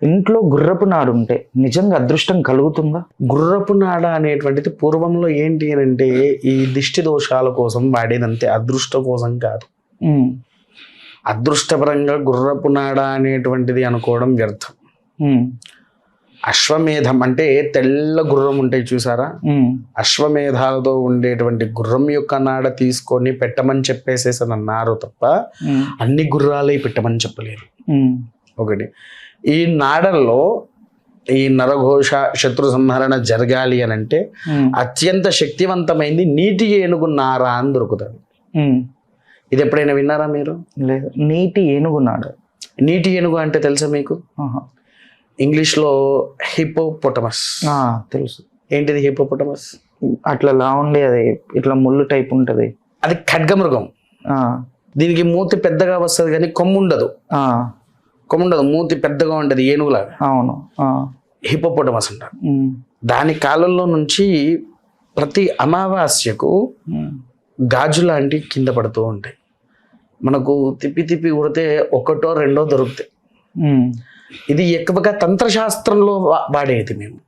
ఇంట్లో గుర్రపు నాడు ఉంటే నిజంగా అదృష్టం కలుగుతుందా? గుర్రపు నాడ అనేటువంటిది పూర్వంలో ఏంటి అని అంటే ఈ దిష్టి దోషాల కోసం వాడేదంతే, అదృష్టం కోసం కాదు. ఉమ్, అదృష్టపరంగా గుర్రపు నాడ అనేటువంటిది అనుకోవడం వ్యర్థం. ఉమ్, అశ్వమేధం అంటే తెల్ల గుర్రం ఉంటాయి చూసారా, ఉమ్, అశ్వమేధాలతో ఉండేటువంటి గుర్రం యొక్క నాడ తీసుకొని పెట్టమని చెప్పేసేసి అన్నారు తప్ప ఉమ్, అన్ని గుర్రాలే పెట్టమని చెప్పలేరు. ఉమ్, ఒకటి, ఈ నాడల్లో ఈ నరఘోష శత్రు సంహరణ జరగాలి అని అంటే ఉమ్, అత్యంత శక్తివంతమైంది నీటి ఏనుగు నార అని దొరుకుతుంది. ఉమ్. ఇది ఎప్పుడైనా విన్నారా మీరు? లేదు. నీటి ఏనుగు నాడు. నీటి ఏనుగు అంటే తెలుసా మీకు? ఆహా. ఇంగ్లీష్లో హిపోపొటమస్. తెలుసు. ఏంటిది హిపోపొటమస్? అట్లా లా ఉండి అది ఇట్లా ముళ్ళు టైప్ ఉంటది. అది ఖడ్గమృగం. ఆ, దీనికి మూతి పెద్దగా వస్తుంది కానీ కొమ్ము ఉండదు. ఆ, కొమ్ము ఉండదు, మూతి పెద్దగా ఉండదు ఏనుగులాగా. అవును. ఆ, హిపోపొటమస్ అంటారు. ఉమ్, దాని కాలంలో నుంచి ప్రతి అమావాస్యకు ఉమ్, గాజు లాంటి కింద పడుతూ ఉంటాయి. మనకు తిప్పి తిప్పి కొడితే ఒకటో రెండో దొరుకుతాయి. ఉమ్, ఇది ఎక్కువగా తంత్రశాస్త్రంలో వాడేది మేము.